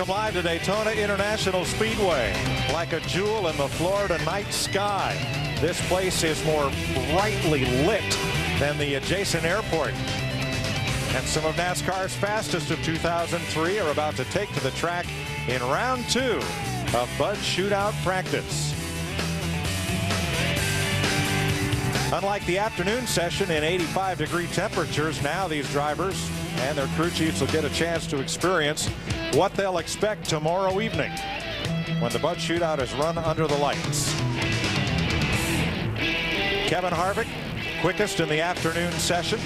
Welcome live to Daytona International Speedway. Like a jewel in the Florida night sky, this place is more brightly lit than the adjacent airport. And some of NASCAR's fastest of 2003 are about to take to the track in round 2 of Bud Shootout practice. Unlike the afternoon session in 85-degree temperatures, now these drivers and their crew chiefs will get a chance to experience what they'll expect tomorrow evening when the Bud Shootout is run under the lights. Kevin Harvick, quickest in the afternoon session.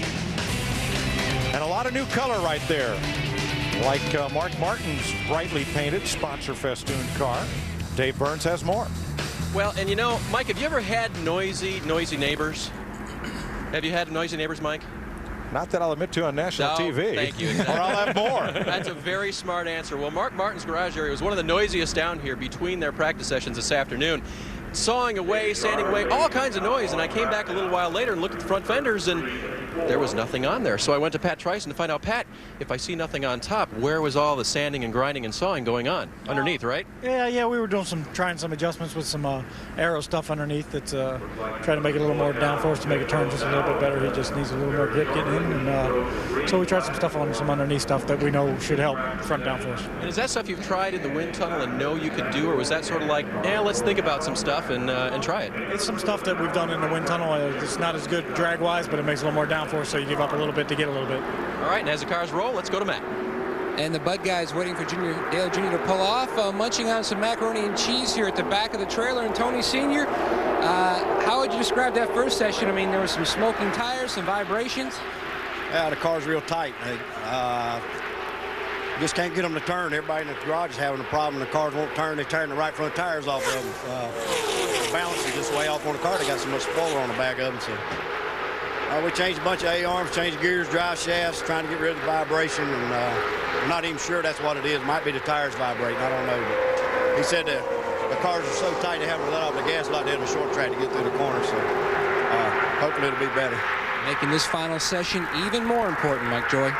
And a lot of new color right there, like Mark Martin's brightly painted sponsor festooned car. Dave Burns has more. Well, and you know, Mike, have you ever had noisy neighbors? Have you had noisy neighbors, Mike? Not that I'll admit to on national TV. Thank you. Exactly. Or I'll have more. That's a very smart answer. Well, Mark Martin's garage area was one of the noisiest down here between their practice sessions this afternoon. Sawing away, sanding away, all kinds of noise. And I came back a little while later and looked at the front fenders, and there was nothing on there. So I went to Pat Tryson to find out, Pat, if I see nothing on top, where was all the sanding and grinding and sawing going on? Underneath, right? Yeah, we were doing trying some adjustments with some aero stuff underneath that's trying to make it a little more downforce to make it turn just a little bit better. He just needs a little more grip getting in. And so we tried some stuff on some underneath stuff that we know should help front downforce. And is that stuff you've tried in the wind tunnel and know you could do, or was that sort of like, yeah, let's think about some stuff and try it? It's some stuff that we've done in the wind tunnel. It's not as good drag-wise, but it makes a little more downforce, so you give up a little bit to get a little bit. All right, and as the cars roll, let's go to Matt. And the Bud guys waiting for Dale Jr. to pull off, munching on some macaroni and cheese here at the back of the trailer. And Tony Sr., how would you describe that first session? I mean, there was some smoking tires, some vibrations. Yeah, the car's real tight. Just can't get them to turn. Everybody in the garage is having a problem. The cars won't turn. They're tearing the right front tires off of them. The balance is just way off on the car. They got so much spoiler on the back of them. So we changed a bunch of A-arms, changed gears, drive shafts, trying to get rid of the vibration. And I'm not even sure that's what it is. It might be the tires vibrating. I don't know. But he said that the cars are so tight they have to let off the gas like they did in a short track to get through the corner. So hopefully it'll be better. Making this final session even more important, Mike Joy.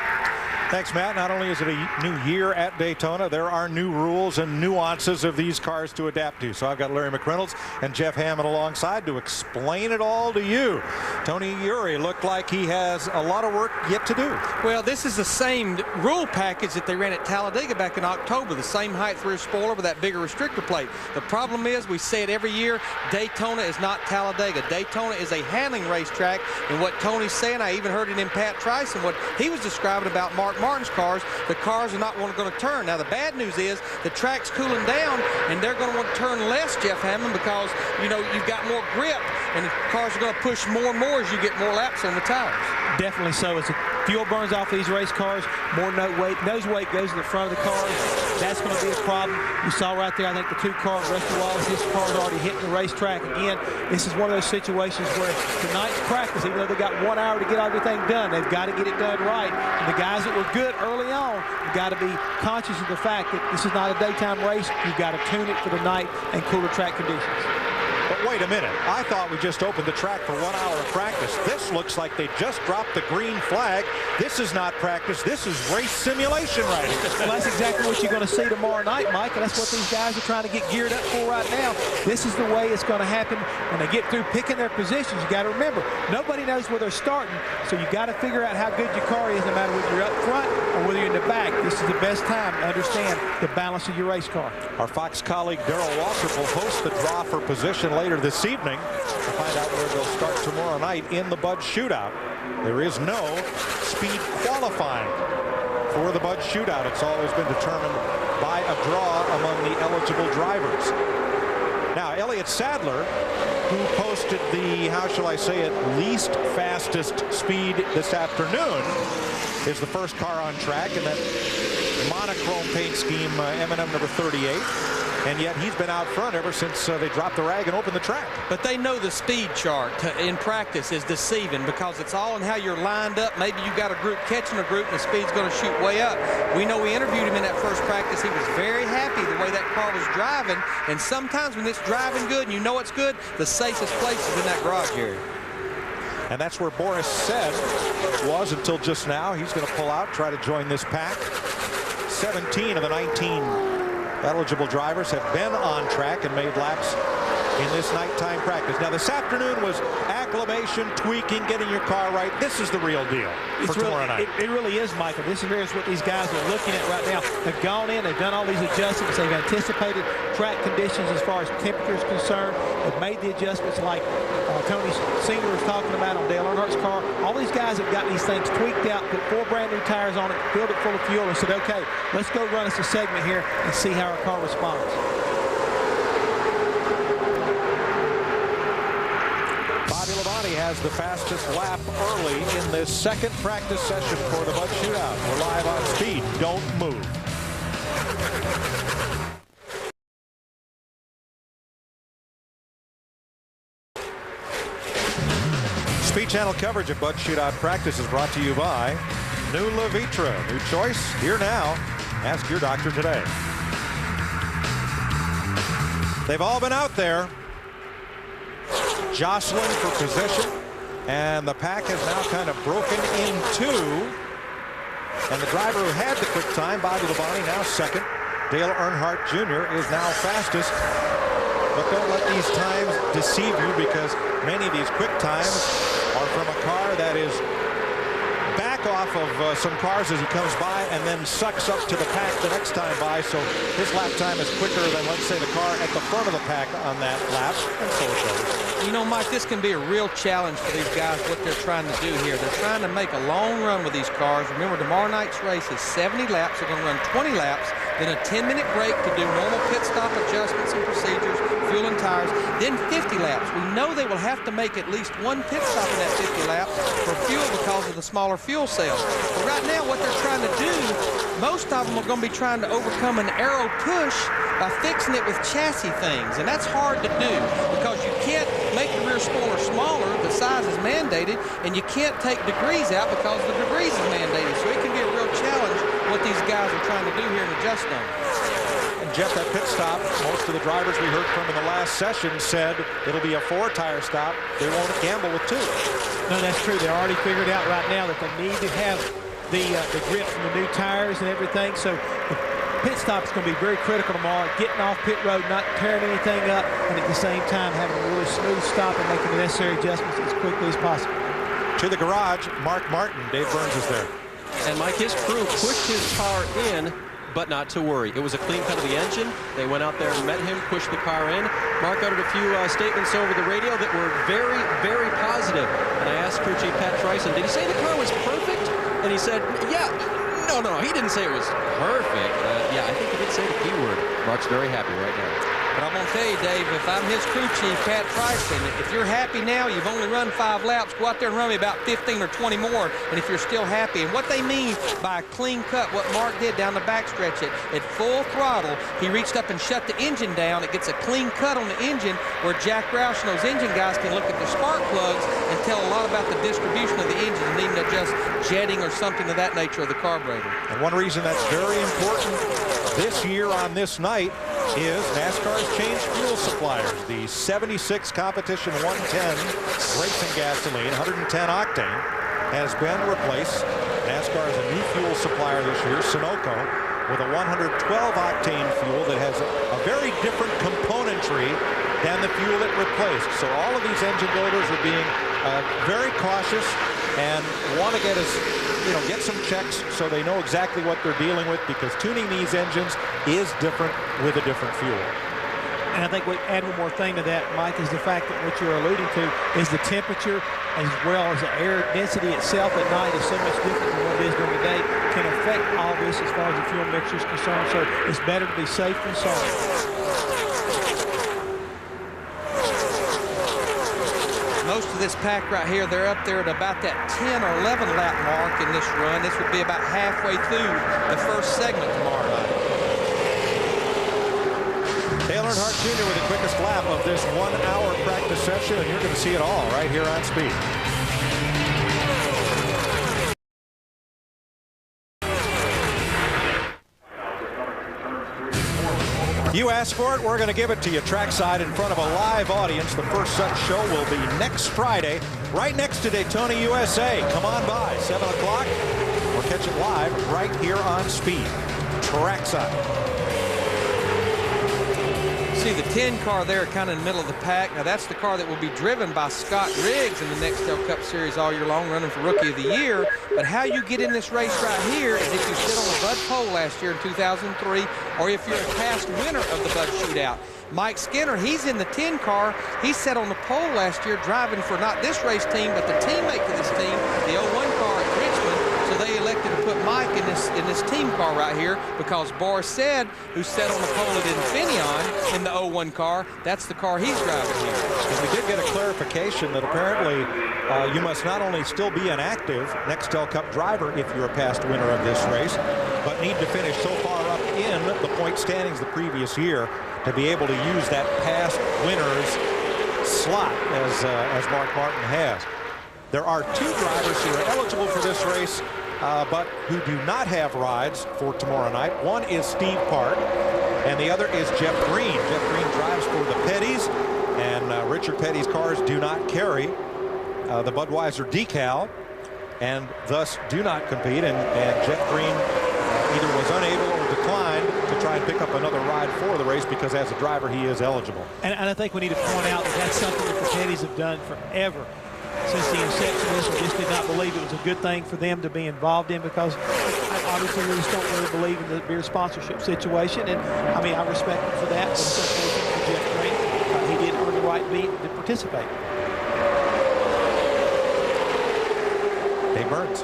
Thanks, Matt. Not only is it a new year at Daytona, there are new rules and nuances of these cars to adapt to. So I've got Larry McReynolds and Jeff Hammond alongside to explain it all to you. Tony Eury looked like he has a lot of work yet to do. Well, this is the same rule package that they ran at Talladega back in October. The same height rear spoiler with that bigger restrictor plate. The problem is, we say it every year, Daytona is not Talladega. Daytona is a handling racetrack. And what Tony's saying, I even heard it in Pat Tryson, what he was describing about Mark Martin's cars, the cars are not going to turn. Now the bad news is the track's cooling down and they're going to want to turn less, Jeff Hammond, because you know you've got more grip and the cars are going to push more and more as you get more laps on the tires. Definitely so. As the fuel burns off these race cars, more nose weight goes in the front of the cars. That's going to be a problem. You saw right there, I think the two cars, Rusty Wallace, his car's already hitting the racetrack again. This is one of those situations where tonight's practice, even though they got 1 hour to get everything done, they've got to get it done right. And the guys that were good early on, you've got to be conscious of the fact that this is not a daytime race. You've got to tune it for the night and cooler track conditions. But wait a minute. I thought we just opened the track for 1 hour of practice. This looks like they just dropped the green flag. This is not practice. This is race simulation right here. Well, that's exactly what you're going to see tomorrow night, Mike, and that's what these guys are trying to get geared up for right now. This is the way it's going to happen when they get through picking their positions. You got to remember, nobody knows where they're starting, so you got to figure out how good your car is no matter whether you're up front or whether you're in the back. This is the best time to understand the balance of your race car. Our Fox colleague Darrell Waltrip will host the draw for position later this evening to find out where they'll start tomorrow night in the Bud Shootout. There is no speed qualifying for the Bud Shootout. It's always been determined by a draw among the eligible drivers. Now, Elliott Sadler, who posted the, how shall I say it, least fastest speed this afternoon, is the first car on track in that monochrome paint scheme, M&M number 38. And yet he's been out front ever since they dropped the rag and opened the track. But they know the speed chart in practice is deceiving because it's all in how you're lined up. Maybe you got a group catching a group and the speed's going to shoot way up. We know we interviewed him in that first practice. He was very happy the way that car was driving. And sometimes when it's driving good and you know it's good, the safest place is in that garage area. And that's where Boris said was until just now. He's going to pull out, try to join this pack. 17 of the 19 eligible drivers have been on track and made laps in this nighttime practice. Now, this afternoon was acclimation, tweaking, getting your car right. This is the real deal for tomorrow night. It really is, Michael. This is what these guys are looking at right now. They've gone in, they've done all these adjustments. They've anticipated track conditions as far as temperature is concerned. They've made the adjustments like Tony Senior was talking about on Dale Earnhardt's car. All these guys have got these things tweaked out, put 4 brand new tires on it, filled it full of fuel, and said, okay, let's go run us a segment here and see how our car responds. Has the fastest lap early in this second practice session for the Bud Shootout. We're live on Speed. Don't move. Speed Channel coverage of Bud Shootout practice is brought to you by New Levitra. New choice, here now. Ask your doctor today. They've all been out there jostling for position, and the pack has now kind of broken in two. And the driver who had the quick time, Bobby Labonte, now second. Dale Earnhardt Jr. is now fastest. But don't let these times deceive you, because many of these quick times are from a car that is back off of some cars as he comes by and then sucks up to the pack the next time by. So his lap time is quicker than, let's say, the car at the front of the pack on that lap, and so it goes. You know, Mike, this can be a real challenge for these guys, what they're trying to do here. They're trying to make a long run with these cars. Remember, tomorrow night's race is 70 laps. They're going to run 20 laps, then a 10-minute break to do normal pit stop adjustments and procedures, fuel and tires, then 50 laps. We know they will have to make at least one pit stop in that 50 laps for fuel because of the smaller fuel cells. But right now, what they're trying to do, most of them are going to be trying to overcome an aero push by fixing it with chassis things, and that's hard to do because you can't make the rear spoiler smaller, the size is mandated, and you can't take degrees out because the degrees is mandated. So it can be a real challenge what these guys are trying to do here and adjust on. And Jeff, that pit stop, most of the drivers we heard from in the last session said it'll be a 4-tire stop. They won't gamble with 2. No, that's true. They're already figured out right now that they need to have the grip from the new tires and everything. So the pit stop is going to be very critical tomorrow. Getting off pit road, not tearing anything up, and at the same time having a really smooth stop and making the necessary adjustments as quickly as possible. To the garage, Mark Martin. Dave Burns is there. And Mike, his crew pushed his car in, but not to worry. It was a clean cut of the engine. They went out there and met him, pushed the car in. Mark uttered a few statements over the radio that were very, very positive. And I asked crew chief Pat Tryson, did he say the car was perfect? And he said, yeah. No, he didn't say it was perfect. Yeah, I think he did say the key word. Mark's very happy right now. But I'm going to tell you, Dave, if I'm his crew chief, Pat Tryson, if you're happy now, you've only run 5 laps, go out there and run me about 15 or 20 more, and if you're still happy. And what they mean by a clean cut, what Mark did down the backstretch at full throttle, he reached up and shut the engine down. It gets a clean cut on the engine where Jack Roush and those engine guys can look at the spark plugs and tell a lot about the distribution of the engine and needing to adjust jetting or something of that nature of the carburetor. And one reason that's very important this year on this night is NASCAR's changed fuel suppliers. The 76 competition 110 racing gasoline, 110 octane, has been replaced. NASCAR is a new fuel supplier this year, Sunoco, with a 112 octane fuel that has a very different componentry than the fuel it replaced. So all of these engine builders are being very cautious and want to get some checks so they know exactly what they're dealing with, because tuning these engines is different with a different fuel. And I think we add one more thing to that, Mike, is the fact that what you're alluding to is the temperature as well as the air density itself at night is so much different than what it is during the day, can affect all this as far as the fuel mixture is concerned. So it's better to be safe than sorry. Most of this pack right here, they're up there at about that 10 or 11 lap mark in this run. This would be about halfway through the first segment tomorrow night. Dale Earnhardt Jr. with the quickest lap of this 1-hour practice session, and you're going to see it all right here on Speed. You asked for it, we're going to give it to you trackside in front of a live audience. The first such show will be next Friday, right next to Daytona, USA. Come on by, 7 o'clock, or catch it live right here on Speed, trackside. 10 car there kind of in the middle of the pack. Now that's the car that will be driven by Scott Riggs in the Nextel Cup Series all year long, running for Rookie of the Year. But how you get in this race right here is if you sit on the Bud pole last year in 2003, or if you're a past winner of the Bud Shootout. Mike Skinner, he's in the 10 car. He sat on the pole last year driving for not this race team, but the teammate to this team, the 01 car at Richmond. So they elected to put Mike in this team car right here because Boris said, who sat on the pole at Infineon in the 01 car, that's the car he's driving here. And we did get a clarification that apparently you must not only still be an active Nextel Cup driver if you're a past winner of this race, but need to finish so far up in the point standings the previous year to be able to use that past winner's slot as Mark Martin has. There are 2 drivers who are eligible for this race, but who do not have rides for tomorrow night. One is Steve Park, and the other is Jeff Green. Jeff Green drives for the Petties, and Richard Petty's cars do not carry the Budweiser decal, and thus do not compete. And Jeff Green either was unable or declined to try and pick up another ride for the race because as a driver he is eligible. And I think we need to point out that that's something that the Petties have done forever. Since the inception of this, we just did not believe it was a good thing for them to be involved in because obviously we just don't really believe in the beer sponsorship situation. And I mean, I respect him for that. But for Jeff Green, he did earn the right to participate. Dave Burns.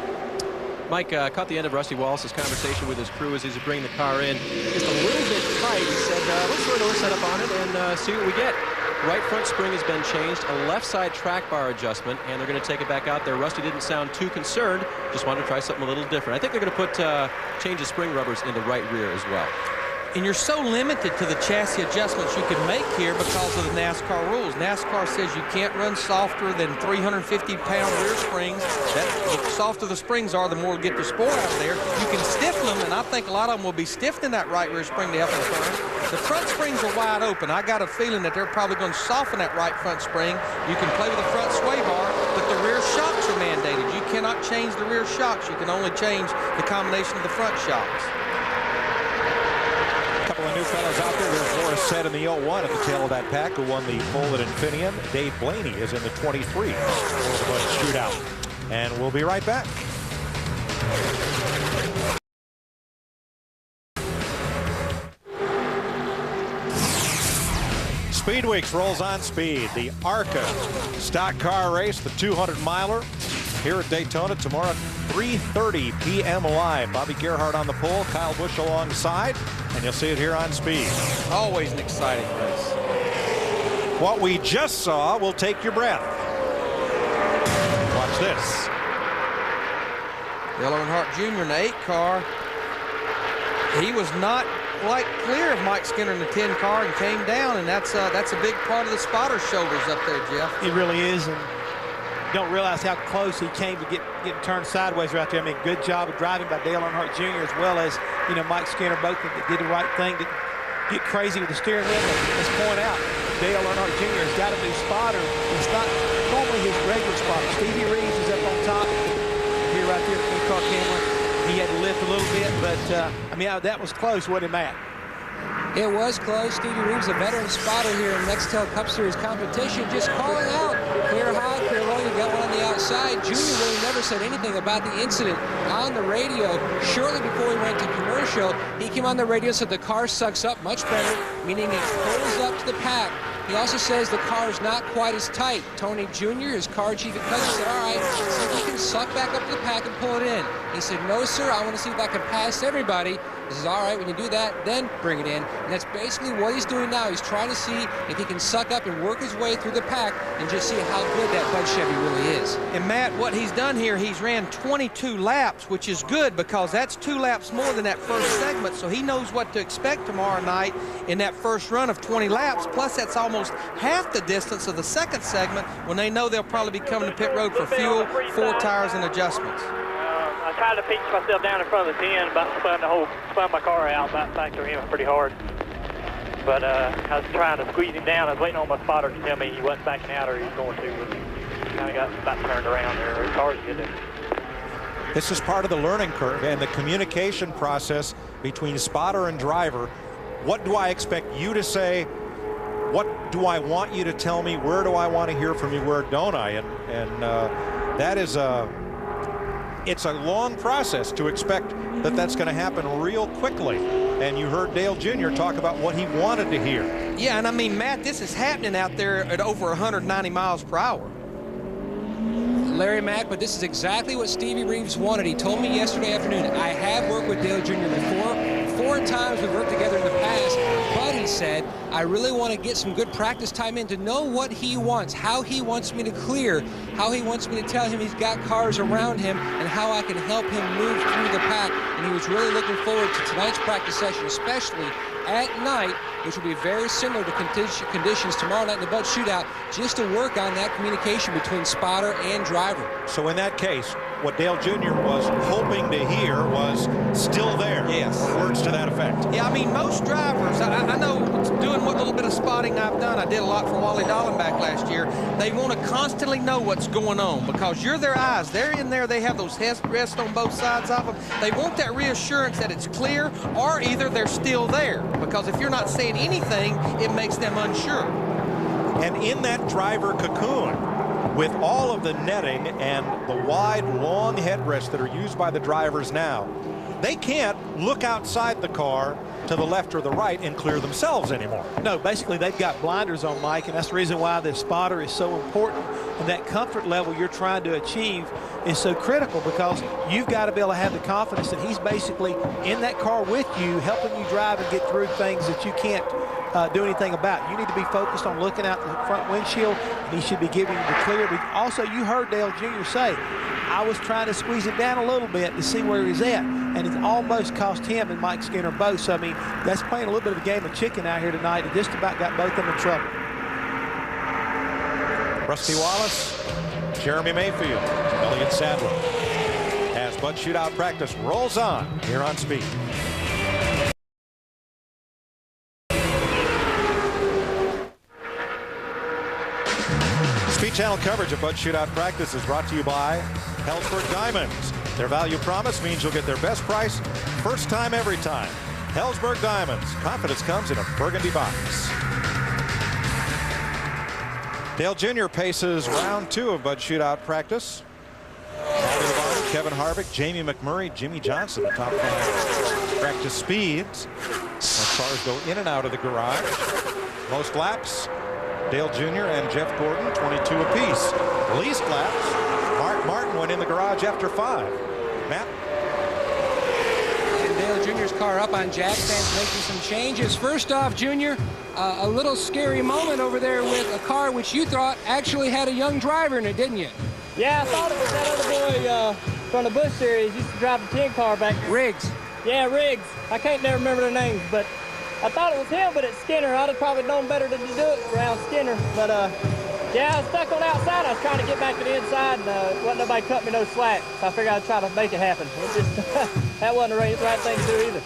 Mike caught the end of Rusty Wallace's conversation with his crew as he's bringing the car in. Just a little bit tight. He said, let's throw a door setup on it and see what we get. Right front spring has been changed, a left side track bar adjustment, and they're going to take it back out there. Rusty didn't sound too concerned, just wanted to try something a little different. I think they're going to put change the spring rubbers in the right rear as well. And you're so limited to the chassis adjustments you can make here because of the NASCAR rules. NASCAR says you can't run softer than 350-pound rear springs. The softer the springs are, the more you get the spore out of there. You can stiffen them, and I think a lot of them will be stiffening that right rear spring to help them turn. The front springs are wide open. I got a feeling that they're probably going to soften that right front spring. You can play with the front sway bar, but the rear shocks are mandated. You cannot change the rear shocks. You can only change the combination of the front shocks. Couple of new fellas out there. There's Morris Said in the 01 at the tail of that pack who won the pole at Infineon. Dave Blaney is in the 23 for the Bud Shootout. And we'll be right back. Speed Weeks rolls on speed. The ARCA stock car race, the 200-miler here at Daytona tomorrow, 3:30 p.m. live. Bobby Gerhart on the pole, Kyle Busch alongside, and you'll see it here on Speed. Always an exciting race. What we just saw will take your breath. Watch this. Dale Earnhardt Jr. in the 8 car. He was not quite clear of Mike Skinner in the 10 car and came down, and that's a big part of the spotter's shoulders up there, Jeff. It really is, and you don't realize how close he came to get turned sideways right there. I mean, good job of driving by Dale Earnhardt Jr. as well as, you know, Mike Skinner, both that did the right thing to get crazy with the steering wheel. Let's point out, Dale Earnhardt Jr. has got a new spotter. It's not normally his regular spotter. Stevie Reeves is up on top here right there at the car camera. He had to lift a little bit, but I mean, that was close, wasn't it, Matt? It was close. Stevie Reeves, a veteran spotter here in Nextel Cup Series competition, just calling out clear high, clear low. You got one on the outside. Junior really never said anything about the incident on the radio. Shortly before we went to commercial, he came on the radio, said the car sucks up much better, meaning it pulls up to the pack. He also says the car is not quite as tight. Tony Jr., his car chief at Cousins, said, all right, see if you can suck back up to the pack and pull it in. He said, no, sir, I want to see if I can pass everybody. He says, all right, when you do that, then bring it in. And that's basically what he's doing now. He's trying to see if he can suck up and work his way through the pack and just see how good that Bud Chevy really is. And Matt, what he's done here, he's ran 22 laps, which is good because that's 2 laps more than that first segment. So he knows what to expect tomorrow night in that first run of 20 laps. Plus, that's almost half the distance of the second segment when they know they'll probably be coming to pit road for fuel, 4 tires, and adjustments. I tried to pitch myself down in front of the 10, about spun my car out, back to him pretty hard. But I was trying to squeeze him down. I was waiting on my spotter to tell me he wasn't backing out or he was going to. But he kind of got about turned around there. The car's good. This is part of the learning curve and the communication process between spotter and driver. What do I expect you to say what do I want you to tell me? Where do I want to hear from you? Where don't I? And that is it's a long process to expect that that's going to happen real quickly. And you heard Dale Jr. talk about what he wanted to hear. Yeah, and I mean, Matt, this is happening out there at over 190 miles per hour. Larry Mack, but this is exactly what Stevie Reeves wanted. He told me yesterday afternoon, I have worked with Dale Jr. before. 4 times we've worked together in the past, but he said, I really want to get some good practice time in to know what he wants, how he wants me to clear, how he wants me to tell him he's got cars around him, and how I can help him move through the pack. And he was really looking forward to tonight's practice session, especially at night, which will be very similar to conditions tomorrow night in the Bud Shootout, just to work on that communication between spotter and driver. So in that case, what Dale Jr. was hoping to hear was still there. Yes. Or words to that effect. Yeah, I mean, most drivers, I know doing what little bit of spotting I've done, I did a lot for Wally Dallenbach last year, they want to constantly know what's going on because you're their eyes. They're in there, they have those rests on both sides of them. They want that reassurance that it's clear or either they're still there because if you're not saying anything, it makes them unsure. And in that driver cocoon, with all of the netting and the wide, long headrests that are used by the drivers now, they can't look outside the car to the left or the right and clear themselves anymore. No, basically they've got blinders on, Mike, and that's the reason why the spotter is so important. And that comfort level you're trying to achieve is so critical because you've got to be able to have the confidence that he's basically in that car with you, helping you drive and get through things that you can't do anything about. You need to be focused on looking out the front windshield, and he should be giving you the clear. But also, you heard Dale Jr. say, I was trying to squeeze him down a little bit to see where he's at, and it almost cost him and Mike Skinner both. So, I mean, that's playing a little bit of a game of chicken out here tonight, and just about got both of them in trouble. Rusty Wallace, Jeremy Mayfield, Elliott Sadler, as Bud Shootout practice rolls on here on Speed. Speed Channel coverage of Bud Shootout practice is brought to you by Helzberg Diamonds. Their value promise means you'll get their best price first time, every time. Helzberg Diamonds. Confidence comes in a burgundy box. Dale Jr. paces round 2 of Bud Shootout practice. Kevin Harvick, Jamie McMurray, Jimmy Johnson, the top 5 practice speeds. As cars go in and out of the garage. Most laps, Dale Jr. and Jeff Gordon, 22 apiece. Least laps, Mark Martin went in the garage after 5. Matt? And Dale Jr.'s car up on jack stands, making some changes. First off, Jr., a little scary moment over there with a car which you thought actually had a young driver in it, didn't you? Yeah, I thought it was that other boy from the Busch Series. Used to drive the 10 car back there. Riggs. Yeah, Riggs. I can't never remember their names, but I thought it was him, but it's Skinner. I'd have probably known better than to do it around Skinner. But, yeah, I was stuck on the outside. I was trying to get back to the inside, and wasn't nobody cut me no slack. So I figured I'd try to make it happen. It just, that wasn't the right thing to do either.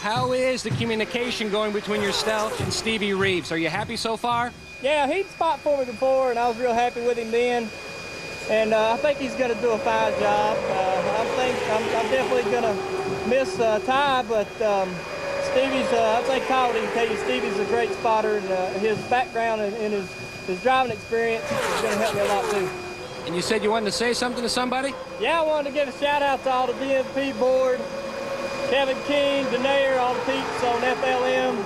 How is the communication going between yourself and Stevie Reeves? Are you happy so far? Yeah, he'd spot for me before, and I was real happy with him then. And I think he's going to do a fine job. I'm definitely going to miss Ty, but Stevie's, I think Kyle can tell you, Stevie's a great spotter, and his background and his driving experience is going to help me a lot too. And you said you wanted to say something to somebody? Yeah, I wanted to give a shout out to all the DMP board, Kevin King, Denair, all the peeps on FLM.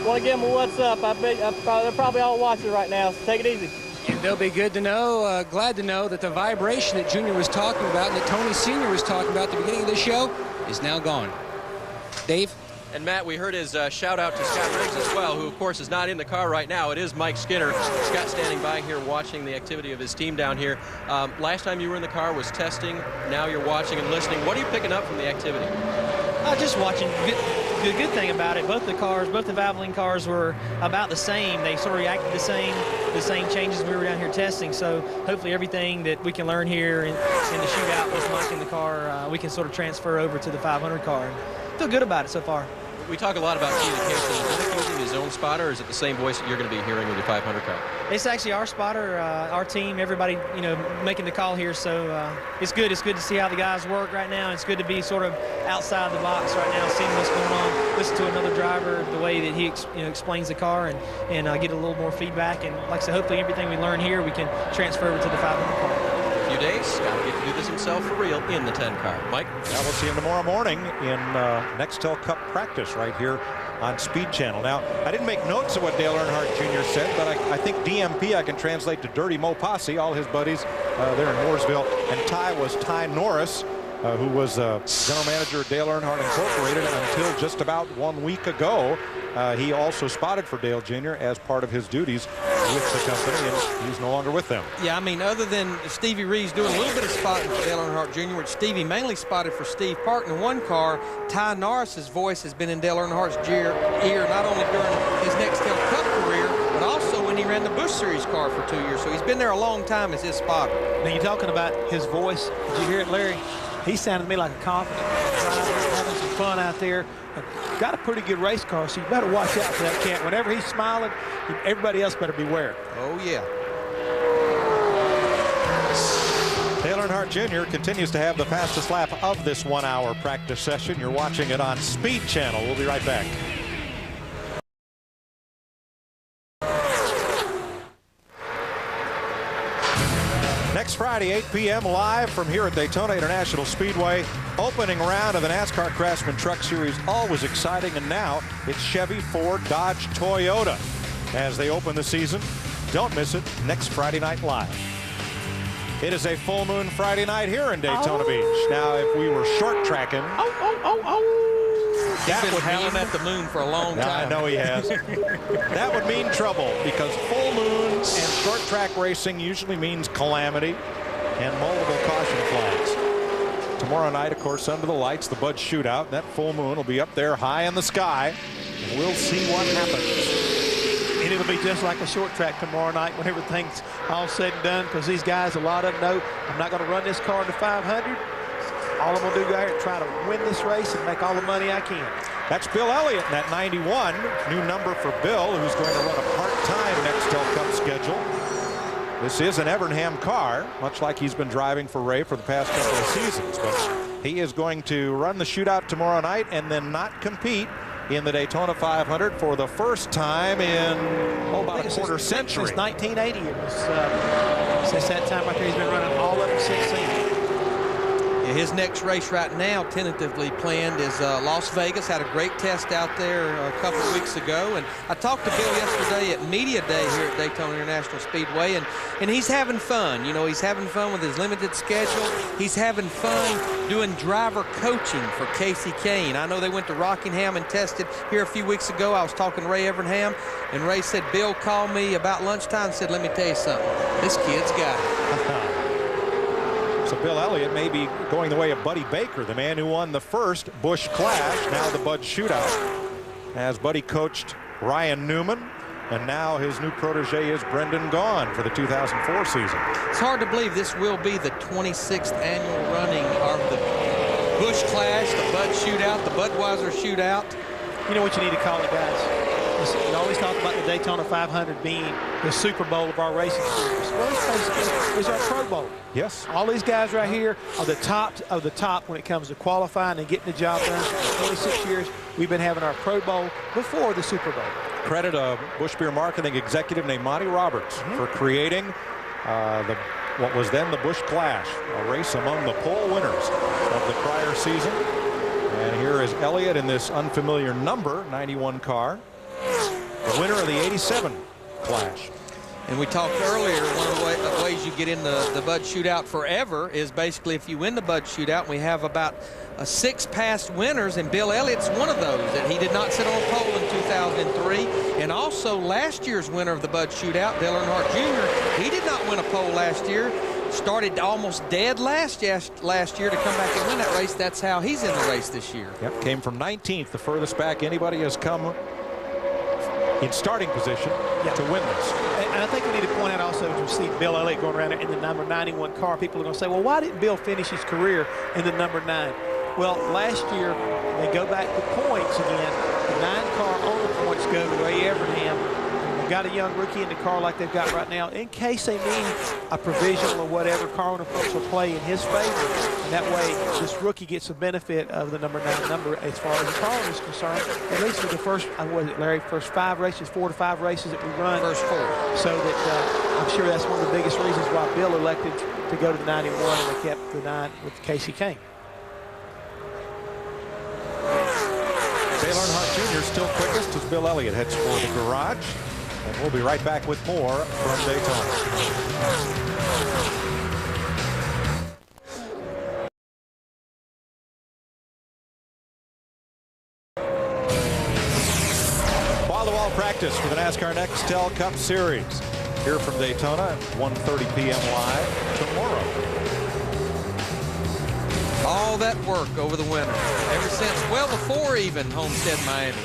Want to give them a what's up. I bet they're probably all watching right now, so take it easy. And they'll be good to know, glad to know that the vibration that Junior was talking about and that Tony Sr. was talking about at the beginning of the show is now gone. Dave? And Matt, we heard his shout out to Scott Riggs as well, who of course is not in the car right now. It is Mike Skinner. Scott standing by here watching the activity of his team down here. Last time you were in the car was testing. Now you're watching and listening. What are you picking up from the activity? Just watching. The good thing about it, both the Valvoline cars were about the same. They sort of reacted the same changes we were down here testing. So hopefully everything that we can learn here in the shootout with Mike in the car, we can sort of transfer over to the 500 car. And feel good about it so far. We talk a lot about communication. Mike using his his own spotter, or is it the same voice that you're going to be hearing with your 500 car? It's actually our spotter, our team, everybody, you know, making the call here. So it's good. It's good to see how the guys work right now. It's good to be sort of outside the box right now, seeing what's going on. Listen to another driver, the way that he explains the car, and get a little more feedback. And like I said, hopefully everything we learn here, we can transfer over to the 500 car. A few days, got to get to do this himself for real in the 10 car. Mike? Now we'll see him tomorrow morning in Nextel Cup practice right here on Speed Channel. Now, I didn't make notes of what Dale Earnhardt Jr. said, but I think DMP I can translate to Dirty Mo Posse, all his buddies there in Mooresville. And Ty was Ty Norris, who was general manager of Dale Earnhardt Incorporated until just about 1 week ago. He also spotted for Dale Jr. as part of his duties with the company, and he's no longer with them. Yeah, I mean, other than Stevie Reeves doing a little bit of spotting for Dale Earnhardt Jr., which Stevie mainly spotted for Steve Parton in one car, Ty Norris's voice has been in Dale Earnhardt's ear not only during his Nextel Cup career, but also when he ran the Busch Series car for 2 years. So he's been there a long time as his spotter. Now, you're talking about his voice. Did you hear it, Larry? He sounded to me like a confident driver, having some fun out there. Got a pretty good race car, so you better watch out for that cat. Whenever he's smiling, everybody else better beware. Oh, yeah. Dale Earnhardt Jr. continues to have the fastest lap of this 1 hour practice session. You're watching it on Speed Channel. We'll be right back. Next Friday, 8 p.m. live from here at Daytona International Speedway. Opening round of the NASCAR Craftsman Truck Series, always exciting, and now it's Chevy, Ford, Dodge, Toyota as they open the season. Don't miss it next Friday night live. It is a full moon Friday night here in Daytona Beach. Now, if we were short tracking, He's been howling at the moon for a long time. I know he has. That would mean trouble, because full moon and short track racing usually means calamity and multiple caution flags. Tomorrow night, of course, under the lights, the Bud Shootout. That full moon will be up there high in the sky. And we'll see what happens. And it'll be just like a short track tomorrow night when everything's all said and done, because these guys, a lot of them know, I'm not going to run this car to 500. All I'm going to do there is try to win this race and make all the money I can. That's Bill Elliott in that 91. New number for Bill, who's going to run a part-time Nextel Cup schedule. This is an Evernham car, much like he's been driving for Ray for the past couple of seasons. But he is going to run the Shootout tomorrow night and then not compete in the Daytona 500 for the first time in about a quarter century. Since 1980. It was since that time right there. He's been running all of them since then. His next race right now, tentatively planned, is Las Vegas. Had a great test out there a couple of weeks ago. And I talked to Bill yesterday at Media Day here at Daytona International Speedway, and he's having fun. You know, he's having fun with his limited schedule. He's having fun doing driver coaching for Casey Kane. I know they went to Rockingham and tested here a few weeks ago. I was talking to Ray Evernham, and Ray said, Bill called me about lunchtime and said, let me tell you something. This kid's got it. So Bill Elliott may be going the way of Buddy Baker, the man who won the first Busch Clash, now the Bud Shootout, as Buddy coached Ryan Newman, and now his new protege is Brendan Gaughan for the 2004 season. It's hard to believe this will be the 26th annual running of the Busch Clash, the Bud Shootout, the Budweiser Shootout. You know what you need to call it, guys? You always talk about the Daytona 500 being the Super Bowl of our racing series. Well, this is our Pro Bowl. Yes. All these guys right here are the top of the top when it comes to qualifying and getting the job done. For 26 years, we've been having our Pro Bowl before the Super Bowl. Credit a Busch Beer marketing executive named Monty Roberts for creating what was then the Busch Clash, a race among the pole winners of the prior season. And here is Elliott in this unfamiliar number 91 car, the winner of the 87 Clash. And we talked earlier, one of the ways you get in the Bud Shootout forever is basically if you win the Bud Shootout. We have about 6 past winners, and Bill Elliott's one of those. That he did not sit on a pole in 2003. And also last year's winner of the Bud Shootout, Dale Earnhardt Jr., he did not win a pole last year. Started almost dead last year to come back and win that race. That's how he's in the race this year. Yep, came from 19th, the furthest back anybody has come in starting position to win this. And I think we need to point out also, as we see Bill Elliott going around in the number 91 car, people are going to say, well, why didn't Bill finish his career in the number 9? Well, last year, they go back to points again. the 9-car owner points go to Ray Evernham. They've got a young rookie in the car like they've got right now, in case they need a provisional or whatever, car owner points will play in his favor. And that way, this rookie gets the benefit of the number 9 number as far as the car owner is concerned, at least for the first, what is it, Larry, first 5 races, 4 to 5 races that we run. First 4. So that I'm sure that's one of the biggest reasons why Bill elected to go to the 91 and they kept the 9 with Casey Kane. Dale Earnhardt Jr. still quickest as Bill Elliott heads for the garage. And we'll be right back with more from Daytona. Wall-to-wall practice for the NASCAR Nextel Cup Series. Here from Daytona at 1:30 p.m. live tomorrow. All that work over the winter, ever since, well before even Homestead Miami,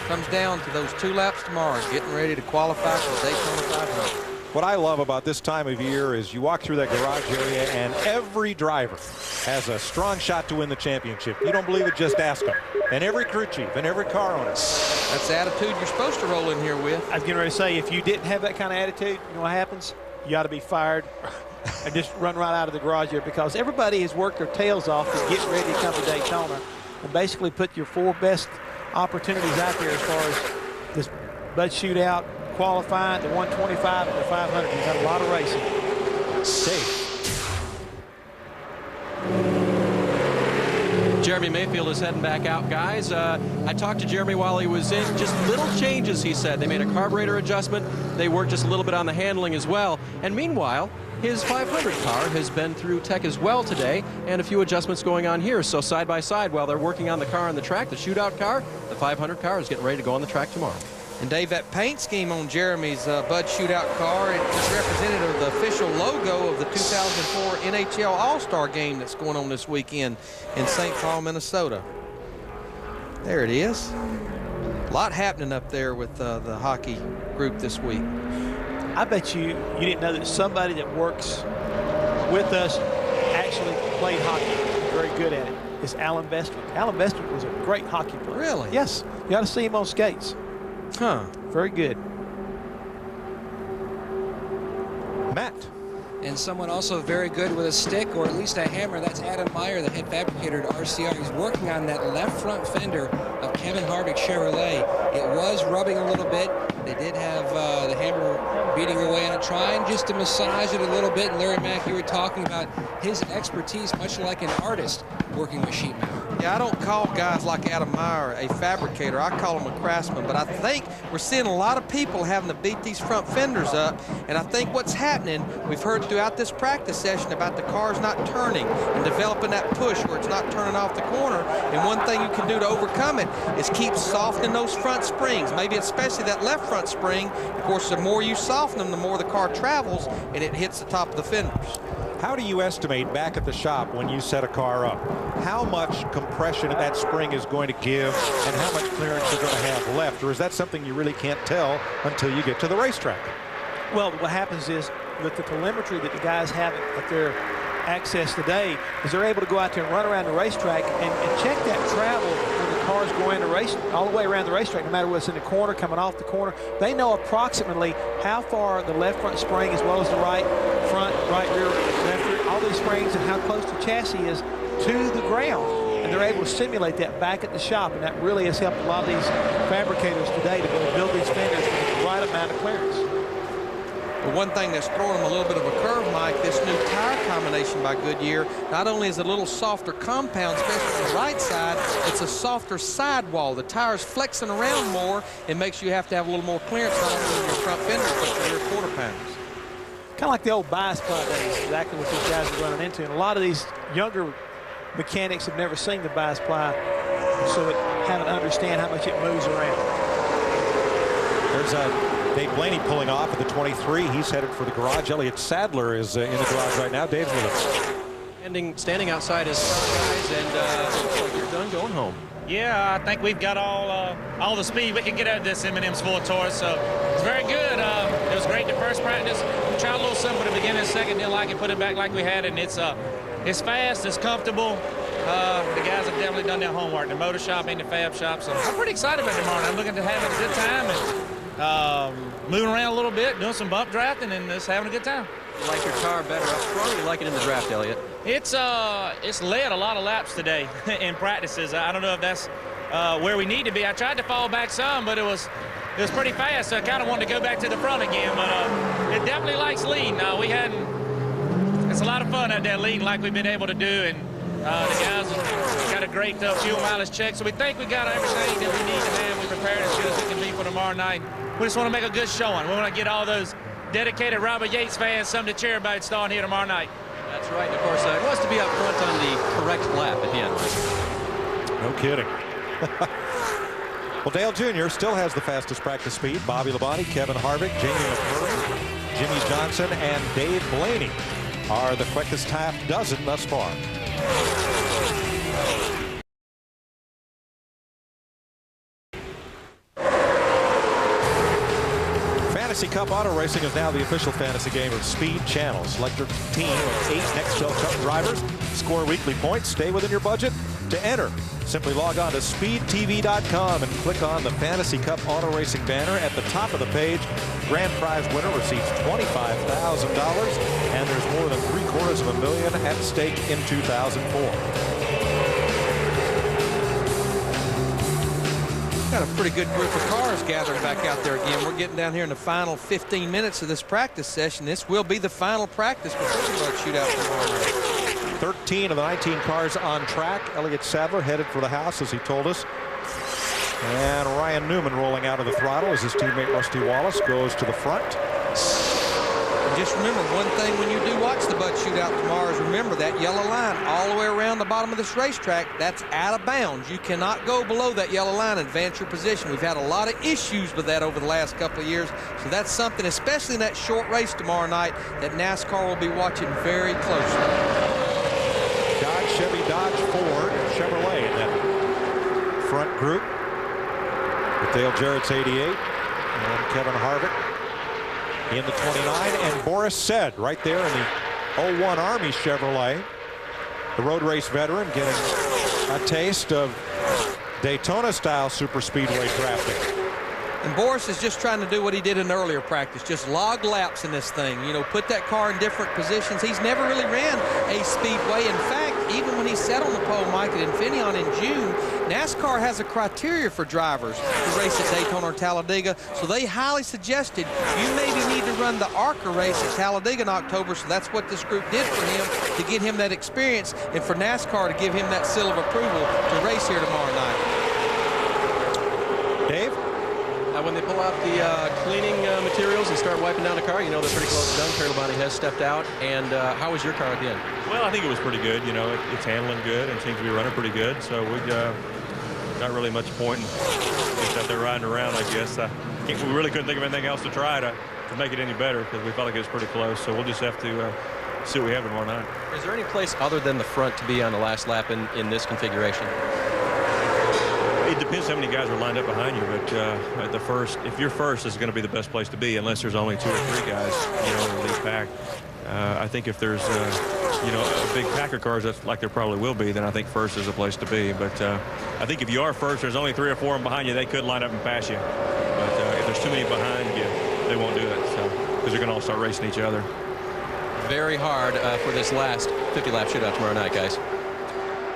comes down to those 2 laps tomorrow, getting ready to qualify for Daytona 500. What I love about this time of year is you walk through that garage area and every driver has a strong shot to win the championship. You don't believe it, just ask them. And every crew chief and every car owner. That's the attitude you're supposed to roll in here with. I was getting ready to say, if you didn't have that kind of attitude, you know what happens? You ought to be fired and just run right out of the garage here, because everybody has worked their tails off to get ready to come to Daytona and basically put your 4 best opportunities out there as far as this Bud Shootout, qualifying, the 125 and the 500. You've got a lot of racing. Jeremy Mayfield is heading back out, guys. I talked to Jeremy while he was in. Just little changes, he said. They made a carburetor adjustment. They worked just a little bit on the handling as well. And meanwhile, his 500 car has been through tech as well today, and a few adjustments going on here. So side by side, while they're working on the car on the track, the Shootout car, the 500 car is getting ready to go on the track tomorrow. And Dave, that paint scheme on Jeremy's Bud Shootout car, it's representative of the official logo of the 2004 NHL All-Star game that's going on this weekend in St. Paul, Minnesota. There it is. A lot happening up there with the hockey group this week. I bet you didn't know that somebody that works with us actually played hockey, very good at it, is Alan Bestwick. Alan Bestwick was a great hockey player. Really? Yes. You got to see him on skates. Huh. Very good. Matt. And someone also very good with a stick, or at least a hammer, that's Adam Meyer, the head fabricator at RCR. He's working on that left front fender of Kevin Harvick Chevrolet. It was rubbing a little bit. They did have the hammer beating away on it, trying just to massage it a little bit. And Larry Mack, you were talking about his expertise, much like an artist working with sheet metal. Yeah, I don't call guys like Adam Meyer a fabricator. I call him a craftsman. But I think we're seeing a lot of people having to beat these front fenders up. And I think what's happening, we've heard throughout this practice session about the cars not turning and developing that push where it's not turning off the corner. And one thing you can do to overcome it is keep softening those front springs, maybe especially that left front spring. Of course, the more you soften them, the more the car travels and it hits the top of the fenders. How do you estimate back at the shop when you set a car up how much compression that spring is going to give and how much clearance you're going to have left? Or is that something you really can't tell until you get to the racetrack? Well, what happens is with the telemetry that the guys have at their access today is they're able to go out there and run around the racetrack and check that travel when the cars go in the race, all the way around the racetrack, no matter what's in the corner, coming off the corner. They know approximately how far the left front spring as well as the right front, right rear, left rear, all these springs and how close the chassis is to the ground. And they're able to simulate that back at the shop, and that really has helped a lot of these fabricators today to be able to build these fenders with the right amount of clearance. The one thing that's throwing them a little bit of a curve, Mike, this new tire combination by Goodyear, not only is it a little softer compound, especially on the right side, it's a softer sidewall. The tire's flexing around more. It makes you have to have a little more clearance, not only in your front fenders, but your rear quarter pounders. Kind of like the old bias ply days, exactly what these guys are running into. And a lot of these younger mechanics have never seen the bias ply, so they haven't understand how much it moves around. There's Dave Blaney pulling off at the 23. He's headed for the garage. Elliott Sadler is in the garage right now. Dave's with us. Standing outside his car, guys, and looks like you're done going home. Yeah, I think we've got all the speed we can get out of this M&M's Full Tour, so it's very good. It was great the first practice. We tried a little simple at the beginning, second didn't like it, put it back like we had it, and it's fast, it's comfortable, The guys have definitely done their homework, the motor shop and the fab shop. So I'm pretty excited about tomorrow. I'm looking to having a good time and moving around a little bit, doing some bump drafting, and just having a good time. You like your car better up front, or you like it in the draft, Elliott? It's led a lot of laps today in practices. I don't know if that's where we need to be. I tried to fall back some, but it was pretty fast, so I kind of wanted to go back to the front again. But it definitely likes leading. It's a lot of fun out there leading like we've been able to do, and the guys got a great fuel mileage check, so we think we got everything that we need to have. We prepared as good as we can be for tomorrow night. We just want to make a good showing. We want to get all those dedicated Robert Yates fans something to cheer about starting here tomorrow night. That's right. And of course, it wants to be up front on the correct lap at the end. No kidding. Well, Dale Jr. still has the fastest practice speed. Bobby Labonte, Kevin Harvick, Jamie McMurray, Jimmy Johnson, and Dave Blaney are the quickest half dozen thus far. Fantasy Cup Auto Racing is now the official fantasy game of Speed Channel. Select your team of 8 Nextel Cup drivers, score weekly points, stay within your budget. To enter, simply log on to speedtv.com and click on the Fantasy Cup Auto Racing banner at the top of the page. Grand prize winner receives $25,000, and there's more than $750,000 at stake in 2004. Got a pretty good group of cars gathered back out there again. We're getting down here in the final 15 minutes of this practice session. This will be the final practice before the Bud Shootout tomorrow night. 13 of the 19 cars on track. Elliott Sadler headed for the house, as he told us. And Ryan Newman rolling out of the throttle as his teammate Rusty Wallace goes to the front. And just remember one thing when you do watch the Bud Shootout tomorrow is remember that yellow line all the way around the bottom of this racetrack, that's out of bounds. You cannot go below that yellow line and advance your position. We've had a lot of issues with that over the last couple of years. So that's something, especially in that short race tomorrow night, that NASCAR will be watching very closely. Dodge, Chevy, Dodge, Ford, Chevrolet in that front group. With Dale Jarrett's 88 and Kevin Harvick in the 29, and Boris Said right there in the 01 Army Chevrolet. The road race veteran getting a taste of Daytona-style superspeedway drafting. And Boris is just trying to do what he did in earlier practice, just log laps in this thing. You know, put that car in different positions. He's never really ran a speedway. In fact, even when he sat on the pole, Mike, at Infineon in June, NASCAR has a criteria for drivers to race at Daytona or Talladega, so they highly suggested you maybe need to run the ARCA race at Talladega in October, so that's what this group did for him, to get him that experience, and for NASCAR to give him that seal of approval to race here tomorrow night. Dave? When they pull out the cleaning materials and start wiping down the car, you know they're pretty close to done. Terry Labonte has stepped out. And how was your car at the end? Well, I think it was pretty good. You know, it's handling good and seems to be running pretty good. So we not really much point in just out there riding around, I guess. We really couldn't think of anything else to try to make it any better because we felt like it was pretty close. So we'll just have to see what we have tomorrow night. Is there any place other than the front to be on the last lap in this configuration? It depends how many guys are lined up behind you, but at the first, if you're first, this is going to be the best place to be, unless there's only 2 or 3 guys, you know, in the lead pack. I think if there's, you know, a big pack of cars, that's like there probably will be, then I think first is a place to be. But I think if you are first, there's only 3 or 4 of them behind you, they could line up and pass you. But if there's too many behind you, they won't do it, so because they're going to all start racing each other. Very hard for this last 50-lap shootout tomorrow night, guys.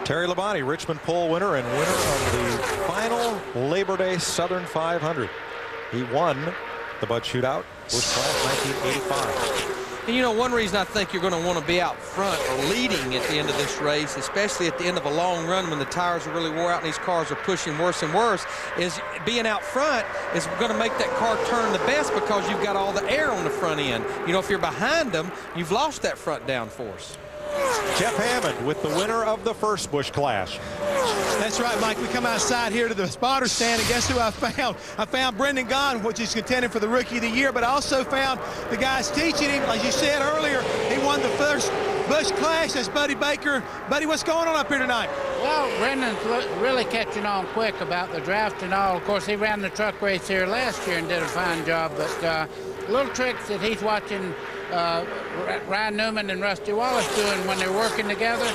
Terry Labonte, Richmond pole winner and winner of the final Labor Day Southern 500. He won the Bud Shootout, Busch Class 1985. And you know, one reason I think you're going to want to be out front or leading at the end of this race, especially at the end of a long run when the tires are really wore out and these cars are pushing worse and worse, is being out front is going to make that car turn the best because you've got all the air on the front end. You know, if you're behind them, you've lost that front downforce. Jeff Hammond with the winner of the first Busch Clash. That's right, Mike. We come outside here to the spotter stand, and guess who I found? I found Brendan Gaughan, which is contending for the Rookie of the Year, but I also found the guys teaching him. Like you said earlier, he won the first Busch Clash. That's Buddy Baker. Buddy, what's going on up here tonight? Well, Brendan's really catching on quick about the draft and all. Of course, he ran the truck race here last year and did a fine job, but little tricks that he's watching Ryan Newman and Rusty Wallace doing when they're working together,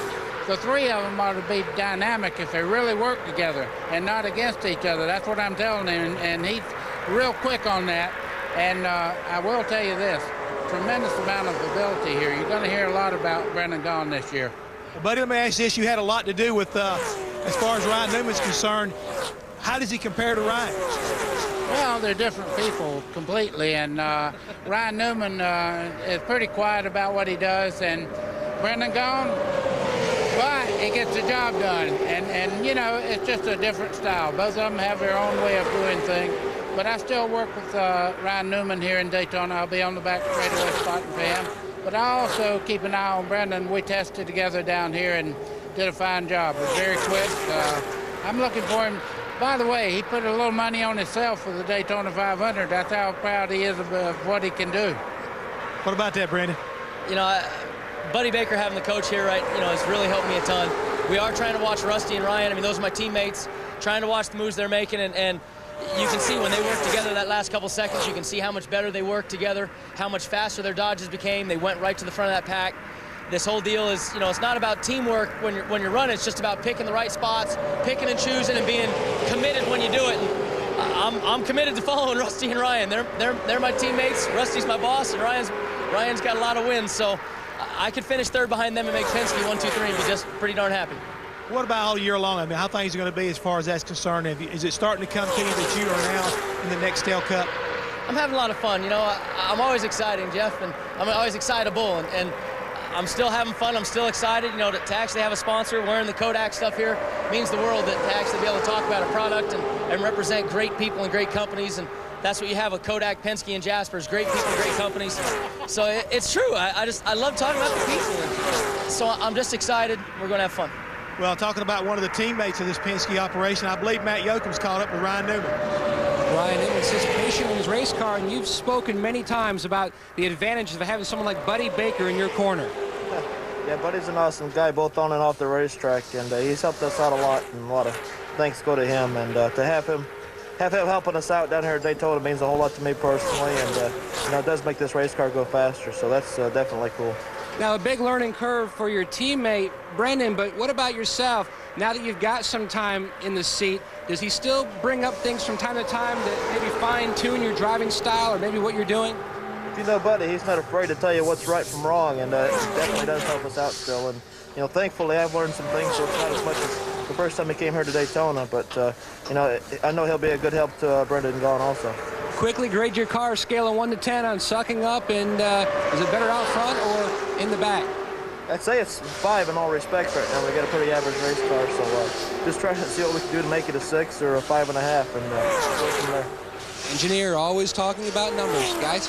the three of them ought to be dynamic if they really work together and not against each other. That's what I'm telling him, and he's real quick on that. And I will tell you this, tremendous amount of ability here. You're going to hear a lot about Brendan Gaughan this year. Well, buddy, let me ask you this. You had a lot to do with, as far as Ryan Newman's concerned, how does he compare to Ryan? Well, they're different people completely, and Ryan Newman is pretty quiet about what he does, and Brendan Gaughan, but he gets the job done, and you know, it's just a different style. Both of them have their own way of doing things, but I still work with Ryan Newman here in Daytona. I'll be on the back straightaway spotting for him, but I also keep an eye on Brendan. We tested together down here and did a fine job. It was very quick. I'm looking for him. By the way, he put a little money on himself for the Daytona 500. That's how proud he is of what he can do. What about that, Brandon? You know, Buddy Baker having the coach here, right, you know, has really helped me a ton. We are trying to watch Rusty and Ryan. I mean, those are my teammates, trying to watch the moves they're making, and you can see when they work together that last couple seconds, you can see how much better they work together, how much faster their dodges became. They went right to the front of that pack. This whole deal is, you know, it's not about teamwork when you're running. It's just about picking the right spots, picking and choosing, and being committed when you do it. And I'm committed to following Rusty and Ryan. They're my teammates. Rusty's my boss, and Ryan's got a lot of wins. So I could finish third behind them and make Penske 1, 2, 3 and be just pretty darn happy. What about all year long? I mean, how things are going to be as far as that's concerned? Is it starting to come to you that you are now in the Nextel Cup? I'm having a lot of fun. You know, I'm always excited, Jeff, and I'm always excitable, and I'm still having fun. I'm still excited, you know, to actually have a sponsor wearing the Kodak stuff here. It means the world to actually be able to talk about a product and represent great people and great companies. And that's what you have with Kodak, Penske, and Jaspers. Great people, great companies. So it's true. I love talking about the people. And so I'm just excited. We're going to have fun. Well, talking about one of the teammates of this Penske operation, I believe Matt Yoakum's caught up with Ryan Newman. Ryan Newman says patient in his race car, and you've spoken many times about the advantages of having someone like Buddy Baker in your corner. Yeah, Buddy's an awesome guy, both on and off the racetrack, and he's helped us out a lot, and a lot of thanks go to him. And to have him helping us out down here at Daytona means a whole lot to me personally, and you know, it does make this race car go faster, so that's definitely cool. Now, a big learning curve for your teammate, Brendan, but what about yourself? Now that you've got some time in the seat, does he still bring up things from time to time that maybe fine-tune your driving style or maybe what you're doing? If you know Buddy, he's not afraid to tell you what's right from wrong, and it definitely does help us out still. And you know, thankfully, I've learned some things, so it's not as much as the first time he came here to Daytona, but you know, I know he'll be a good help to Brendan Gaughan also. Quickly grade your car, scale of 1 to 10 on sucking up, and is it better out front or in the back? I'd say it's 5 in all respects right now. We got a pretty average race car, so just trying to see what we can do to make it a 6 or a 5.5, and go from there. Engineer always talking about numbers, guys.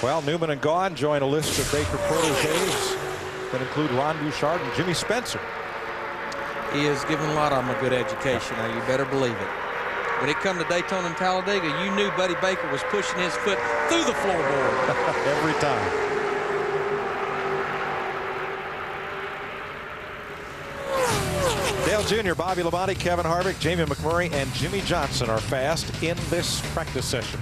Well, Newman and Gaughan join a list of Baker proteges that include Ron Bouchard and Jimmy Spencer. He has given a lot of them a good education. Now, you better believe it. When it come to Daytona and Talladega, you knew Buddy Baker was pushing his foot through the floorboard. Every time. Dale Jr., Bobby Labonte, Kevin Harvick, Jamie McMurray, and Jimmy Johnson are fast in this practice session.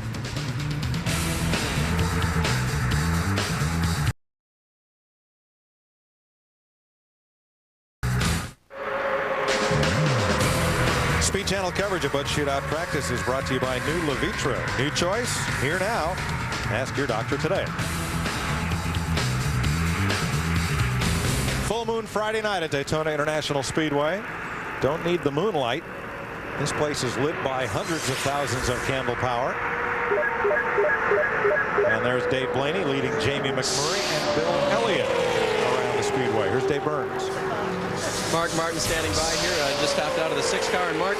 Speed Channel coverage of Bud Shootout practice is brought to you by new Levitra. New choice, here now. Ask your doctor today. Full moon Friday night at Daytona International Speedway. Don't need the moonlight. This place is lit by hundreds of thousands of candle power. And there's Dave Blaney leading Jamie McMurray and Bill Elliott around the Speedway. Here's Dave Burns. Mark Martin standing by here, just hopped out of the 6 car. And Mark,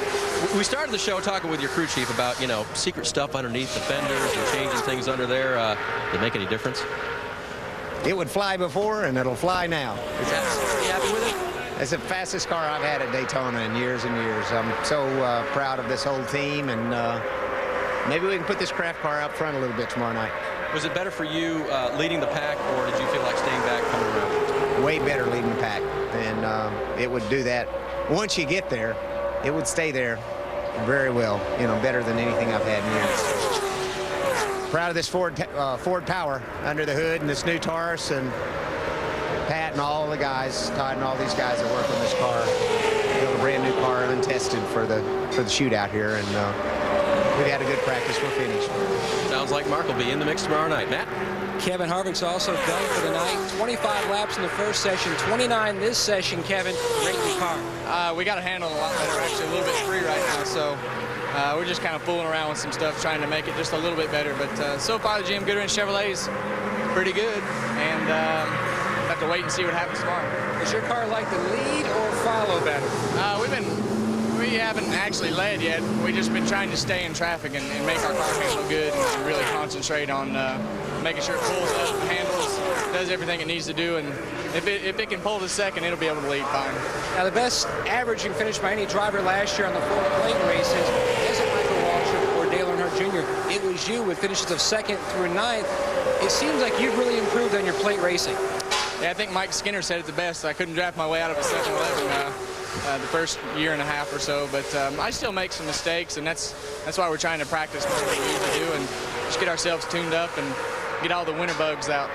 we started the show talking with your crew chief about, you know, secret stuff underneath the fenders and changing things under there. Did it make any difference? It would fly before, and it'll fly now. Are you happy with it? It's the fastest car I've had at Daytona in years and years. I'm so proud of this whole team, and maybe we can put this craft car up front a little bit tomorrow night. Was it better for you leading the pack, or did you feel like staying back coming around? Way better leading the pack, and it would do that. Once you get there, it would stay there very well, you know, better than anything I've had in years. Proud of this Ford Power under the hood and this new Taurus, and Pat and all the guys, Todd and all these guys that work on this car, built a brand new car untested for the shootout here, and we've had a good practice. We're finished. Sounds like Mark will be in the mix tomorrow night. Matt? Kevin Harvick's also done for the night. 25 laps in the first session, 29 this session. Kevin, rate your car. We got to handle it a lot better. We're actually a little bit free right now, so we're just kind of fooling around with some stuff, trying to make it just a little bit better. But so far, the GM Goodwrench Chevrolet's pretty good, and we'll have to wait and see what happens tomorrow. Does your car like to lead or follow better? We haven't actually led yet. We've just been trying to stay in traffic and make our car handle good and really concentrate on making sure it pulls up, handles, does everything it needs to do, and if it can pull to second, it'll be able to lead fine. Now, the best averaging finish by any driver last year on the 4 plate races isn't Michael Waltrip or Dale Earnhardt Jr. It was you with finishes of 2nd through 9th. It seems like you've really improved on your plate racing. Yeah, I think Mike Skinner said it the best. I couldn't draft my way out of a 7-11 the first year and a half or so, but I still make some mistakes, and that's why we're trying to practice more than we usually do and just get ourselves tuned up and get all the winter bugs out.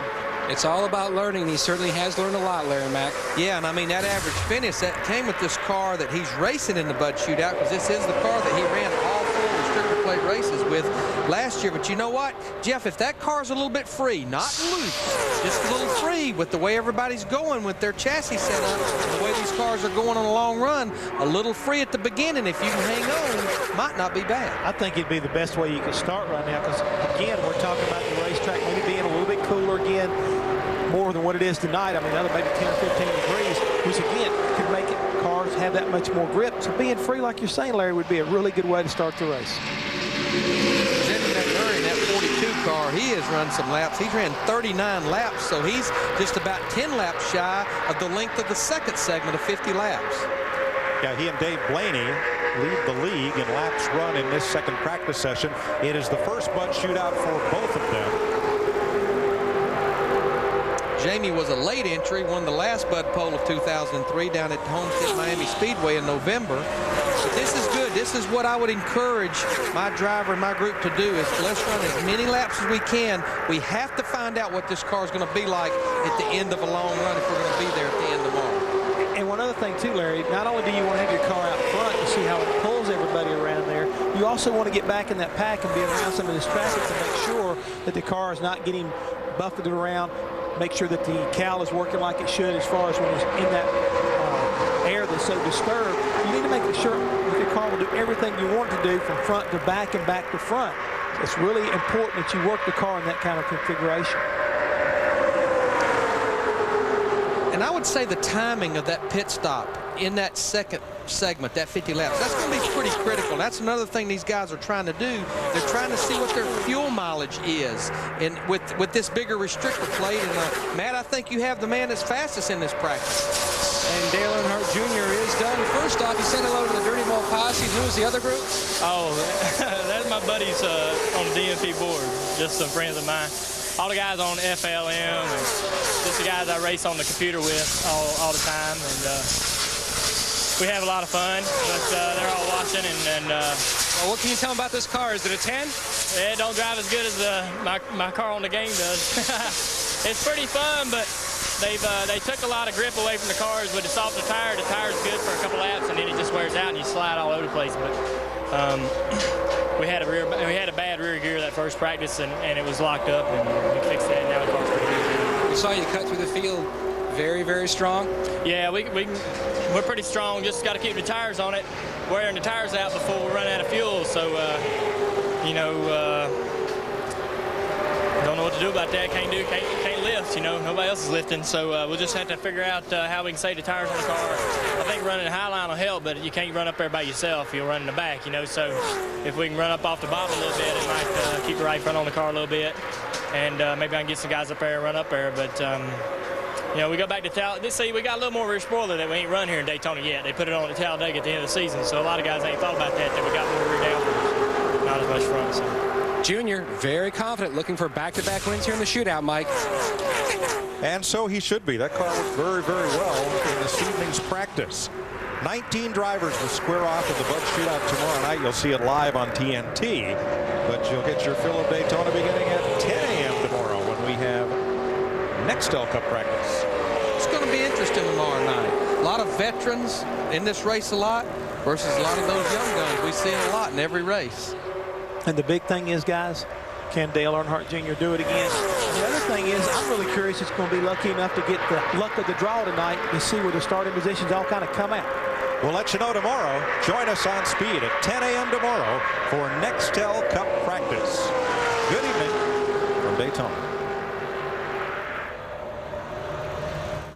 It's all about learning. He certainly has learned a lot, Larry Mack. Yeah, and I mean, that average finish, that came with this car that he's racing in the Bud Shootout, because this is the car that he ran all 4 restrictor plate races with last year. But you know what, Jeff, if that car's a little bit free, not loose, just a little free with the way everybody's going with their chassis setup, the way these cars are going on a long run, a little free at the beginning, if you can hang on, might not be bad. I think it'd be the best way you could start right now, because, again, we're talking about the racetrack maybe being a little bit cooler again, more than what it is tonight. I mean, another maybe 10 or 15 degrees, which, again, could make cars have that much more grip. So being free, like you're saying, Larry, would be a really good way to start the race. Presenting that Murray in that 42 car, he has run some laps. He's ran 39 laps, so he's just about 10 laps shy of the length of the second segment of 50 laps. Yeah, he and Dave Blaney lead the league in laps run in this second practice session. It is the first Bud Shootout for both of them. Jamie was a late entry, won the last Bud Pole of 2003 down at Homestead Miami Speedway in November. But this is good. This is what I would encourage my driver and my group to do, is let's run as many laps as we can. We have to find out what this car is going to be like at the end of a long run if we're going to be there at the end tomorrow. And one other thing, too, Larry, not only do you want to have your car out front to see how it pulls everybody around there, you also want to get back in that pack and be around some of this traffic to make sure that the car is not getting buffeted around. Make sure that the cowl is working like it should as far as when it's in that air that's so disturbed. You need to make sure that the car will do everything you want to do from front to back and back to front. It's really important that you work the car in that kind of configuration. And I would say the timing of that pit stop in that second segment, that 50 laps, that's going to be pretty critical. That's another thing these guys are trying to do. They're trying to see what their fuel mileage is, and with this bigger restrictor plate. And Matt, I think you have the man that's fastest in this practice. And Dale Earnhardt Jr. is done. First off, he said hello to the Dirty Mo Posse. Who is the other group? Oh, that's my buddies on the DMP board, just some friends of mine. All the guys on FLM, and just the guys I race on the computer with all the time. And we have a lot of fun, but they're all watching. And well, what can you tell them about this car? Is it a 10? It don't drive as good as my car on the game does. It's pretty fun, but they took a lot of grip away from the cars with the softer tire. The tire's good for a couple laps, and then it just wears out and you slide all over the place. But we had a bad rear gear that first practice, and it was locked up, and we fixed that, and now the car's pretty good. We saw you cut through the field very, very strong. Yeah, we're pretty strong. Just got to keep the tires on it, wearing the tires out before we run out of fuel. So, you know, don't know what to do about that. Can't lift. You know, nobody else is lifting. So we'll just have to figure out how we can save the tires on the car. I think running a high line will help, but you can't run up there by yourself. You'll run in the back. You know, so if we can run up off the bottom a little bit, it might keep the right front on the car a little bit, and maybe I can get some guys up there and run up there. But you know, we go back to Talladega. See, we got a little more rear spoiler that we ain't run here in Daytona yet. They put it on at Talladega at the end of the season, so a lot of guys ain't thought about that we got more rear downforce, not as much front. So. Junior, very confident, looking for back-to-back wins here in the shootout, Mike. And so he should be. That car worked very, very well in this evening's practice. 19 drivers will square off in the Bud Shootout tomorrow night. You'll see it live on TNT, but you'll get your fill of Daytona beginning at 10 a.m. tomorrow when we have next L Cup practice. It's going to to be interesting tomorrow night. A lot of veterans in this race a lot versus a lot of those young guns we see a lot in every race. And the big thing is, guys, can Dale Earnhardt Jr. do it again? The other thing is, I'm really curious it's going to be lucky enough to get the luck of the draw tonight to see where the starting positions all kind of come out. We'll let you know tomorrow. Join us on Speed at 10 a.m. tomorrow for Nextel Cup practice. Good evening from Daytona.